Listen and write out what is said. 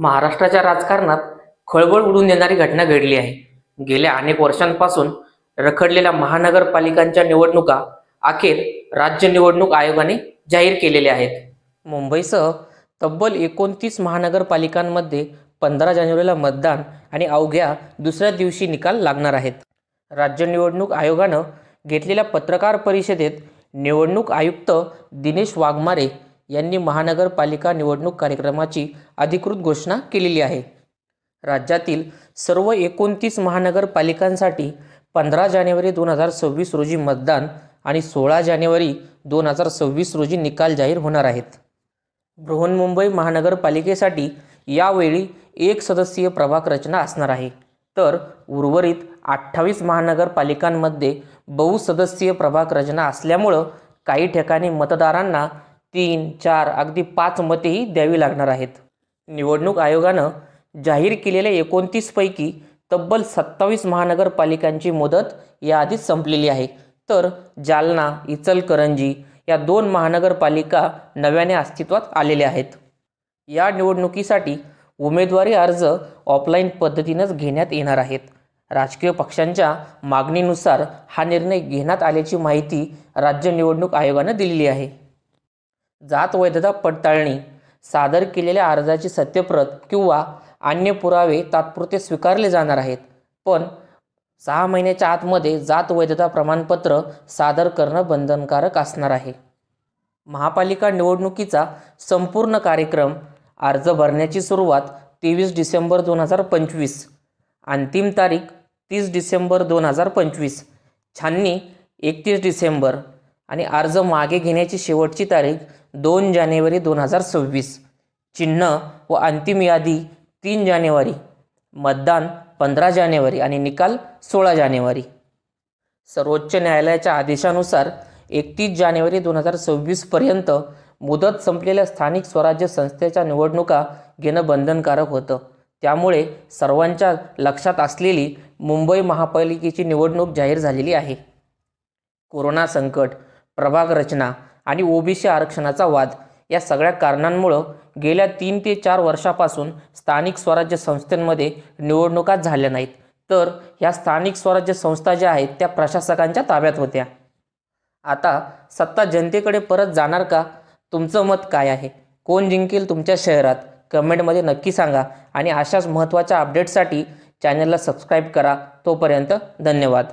महाराष्ट्राच्या राजकारणात खळबळ उडवून देणारी घटना घडली आहे. गेल्या अनेक वर्षांपासून रखडलेल्या महानगरपालिकांच्या निवडणुका अखेर राज्य निवडणूक आयोगाने जाहीर केलेल्या आहेत. मुंबईसह तब्बल 29 महानगरपालिकांमध्ये 15 जानेवारीला मतदान आणि अवघ्या दुसऱ्या दिवशी निकाल लागणार आहेत. राज्य निवडणूक आयोगानं घेतलेल्या पत्रकार परिषदेत निवडणूक आयुक्त दिनेश वाघमारे यांनी महानगरपालिका निवडणूक कार्यक्रमाची अधिकृत घोषणा केलेली आहे. राज्यातील सर्व 29 महानगरपालिकांसाठी 15 जानेवारी 2026 रोजी मतदान आणि 16 जानेवारी 2026 रोजी निकाल जाहीर होणार आहेत. बृहन्मुंबई महानगरपालिकेसाठी यावेळी 1 सदस्यीय प्रभाग रचना असणार आहे, तर उर्वरित 28 महानगरपालिकांमध्ये बहुसदस्यीय प्रभाग रचना असल्यामुळं काही ठिकाणी मतदारांना 3, 4 अगदी 5 मतेही द्यावी लागणार आहेत. निवडणूक आयोगानं जाहीर केलेल्या 29 पैकी तब्बल 27 महानगरपालिकांची मुदत याआधीच संपलेली आहे, तर जालना, इचलकरंजी या 2 महानगरपालिका नव्याने अस्तित्वात आलेल्या आहेत. या निवडणुकीसाठी उमेदवारी अर्ज ऑफलाईन पद्धतीनंच घेण्यात येणार आहेत. राजकीय पक्षांच्या मागणीनुसार हा निर्णय घेण्यात आल्याची माहिती राज्य निवडणूक आयोगानं दिलेली आहे. जात वैधता पडताळणी, सादर केलेल्या अर्जाची सत्यप्रत किंवा अन्य पुरावे तात्पुरते स्वीकारले जाणार आहेत, पण 6 महिन्याच्या आतमध्ये जात वैधता प्रमाणपत्र सादर करणं बंधनकारक असणार आहे. महापालिका निवडणुकीचा संपूर्ण कार्यक्रम, अर्ज भरण्याची सुरुवात 23 डिसेंबर 2025, अंतिम तारीख 30 डिसेंबर 2025, छाननी 31 डिसेंबर आणि अर्ज मागे घेण्याची शेवटची तारीख 2 जानेवारी 2026, चिन्ह व अंतिम यादी 3 जानेवारी, मतदान 15 जानेवारी आणि निकाल 16 जानेवारी. सर्वोच्च न्यायालयाच्या आदेशानुसार 31 जानेवारी 2026 पर्यंत मुदत संपलेल्या स्थानिक स्वराज्य संस्थेच्या निवडणुका घेणं बंधनकारक होतं. त्यामुळे सर्वांच्या लक्षात असलेली मुंबई महापालिकेची निवडणूक जाहीर झालेली आहे. कोरोना संकट, प्रभाग रचना आणि ओबीसी आरक्षणाचा वाद या सगळ्या कारणांमुळं गेल्या 3 ते 4 वर्षापासून स्थानिक स्वराज्य संस्थांमध्ये निवडणुका झाल्या नाहीत, तर ह्या स्थानिक स्वराज्य संस्था ज्या आहेत त्या प्रशासकांच्या ताब्यात होत्या. आता सत्ता जनतेकडे परत जाणार का? तुमचं मत काय आहे? कोण जिंकेल तुमच्या शहरात? कमेंटमध्ये नक्की सांगा आणि अशाच महत्त्वाच्या अपडेट्ससाठी चॅनलला सबस्क्राईब करा. तोपर्यंत धन्यवाद.